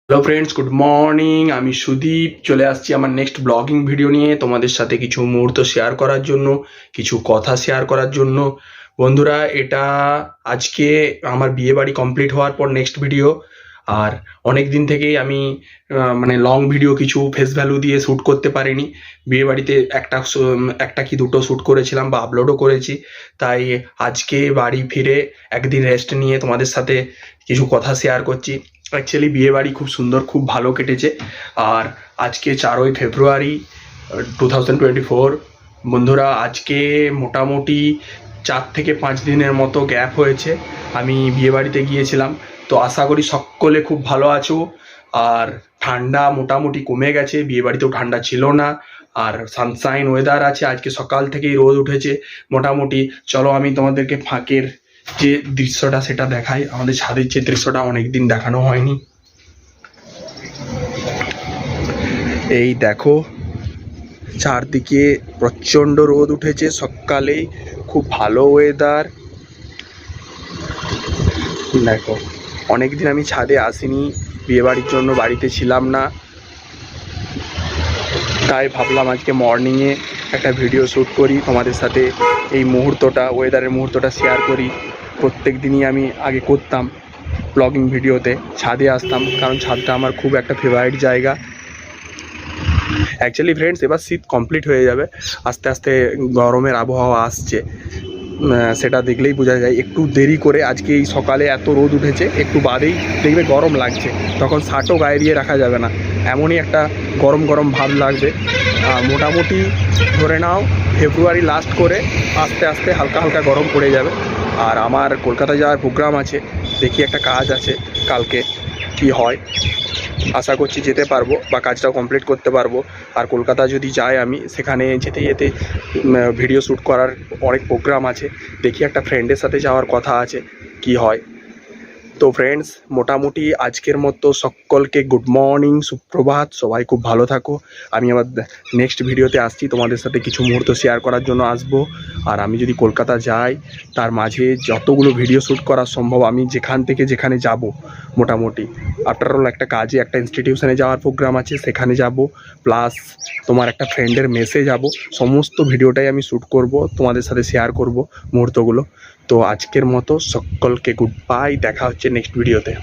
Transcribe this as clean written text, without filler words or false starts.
Hello friends, good morning. আমি সুদীপ চলে আসছি আমার নেক্সট ব্লগিং ভিডিও নিয়ে তোমাদের সাথে কিছু মুহূর্ত শেয়ার করার জন্য, কিছু কথা শেয়ার করার জন্য। বন্ধুরা, এটা আজকে আমার বিয়ে বাড়ি কমপ্লিট হওয়ার পর নেক্সট ভিডিও। আর অনেক দিন থেকেই আমি লং ভিডিও কিছু ফেস ভ্যালু দিয়ে শ্যুট করতে পারিনি। বিয়ে বাড়িতে একটা কি দুটো শ্যুট করেছিলাম বা আপলোডও করেছি। তাই আজকে বাড়ি ফিরে একদিন রেস্ট নিয়ে তোমাদের সাথে কিছু কথা শেয়ার করছি। অ্যাকচুয়ালি বিয়ে বাড়ি খুব সুন্দর, খুব ভালো কেটেছে। আর আজকে 4ই ফেব্রুয়ারি 2024। বন্ধুরা, আজকে মোটামুটি 4 থেকে 5 দিনের মতো গ্যাপ হয়েছে আমি বিয়ে বাড়িতে গিয়েছিলাম। তো আশা করি সকলে খুব ভালো আছো। আর ঠান্ডা মোটামুটি কমে গেছে, বিয়ে বাড়িতেও ঠান্ডা ছিল না। আর সানশাইন ওয়েদার আছে, আজকে সকাল থেকেই রোদ উঠেছে মোটামুটি। চলো আমি তোমাদেরকে ফাঁকের যে দৃশ্যটা সেটা দেখাই। আমাদের ছাদের যে দৃশ্যটা অনেকদিন দেখানো হয়নি। এই দেখো, চারদিকে প্রচন্ড রোদ উঠেছে, সকালে খুব ভালো ওয়েদার। দেখো, অনেকদিন আমি ছাদে আসিনি, বিয়ে বাড়ির জন্য বাড়িতে ছিলাম না। তাই ভাবলাম আজকে মর্নিংয়ে একটা ভিডিও শ্যুট করি, তোমাদের সাথে এই মুহূর্তটা, ওয়েদারের মুহূর্তটা শেয়ার করি। প্রত্যেক দিনই আমি আগে করতাম ব্লগিং ভিডিওতে, ছাদে আসতাম, কারণ ছাদটা আমার খুব একটা ফেভারিট জায়গা। অ্যাকচুয়ালি ফ্রেন্ডস, এবার শীত কমপ্লিট হয়ে যাবে, আস্তে আস্তে গরমের আবহাওয়া আসছে, সেটা দেখলেই বোঝা যায়। একটু দেরি করে আজকে এই সকালে এত রোদ উঠেছে, একটু বাদেই দেখবে গরম লাগছে, তখন শার্টও গায়ে দিয়ে রাখা যাবে না, এমনই একটা গরম গরম ভাব লাগবে। মোটামুটি ধরে নাও ফেব্রুয়ারি লাস্ট করে আস্তে আস্তে হালকা হালকা গরম পড়ে যাবে। আর আমার কলকাতা যাওয়ার প্রোগ্রাম আছে, দেখি একটা কাজ আছে কালকে, কি হয়। আশা করছি যেতে পারবো বা কাজটাও কমপ্লিট করতে পারবো। আর কলকাতা যদি যাই আমি, সেখানে যেতে যেতে ভিডিও শ্যুট করার অনেক প্রোগ্রাম আছে। দেখি একটা ফ্রেন্ডের সাথে যাওয়ার কথা আছে, কি হয়। তো ফ্রেন্ডস, মোটামুটি আজকের মতো সকলকে গুড মর্নিং, সুপ্রভাত। সবাই খুব ভালো থাকো। আমি আবার নেক্সট ভিডিওতে আসছি, তোমাদের সাথে কিছু মুহূর্ত শেয়ার করার জন্য আসবো। আর আমি যদি কলকাতা যাই, তার মাঝে যতগুলো ভিডিও শ্যুট করা সম্ভব আমি যেখান থেকে যেখানে যাব, মোটামুটি আফটার অল একটা কাজে, একটা ইনস্টিটিউশনে যাওয়ার প্রোগ্রাম আছে, সেখানে যাব, প্লাস তোমার একটা ফ্রেন্ডের মেসে যাব, সমস্ত ভিডিওটাই আমি শ্যুট করব, তোমাদের সাথে শেয়ার করব মুহূর্তগুলো। তো আজকের মতো সকলকে গুড বাই, দেখা হচ্ছে নেক্সট ভিডিওতে।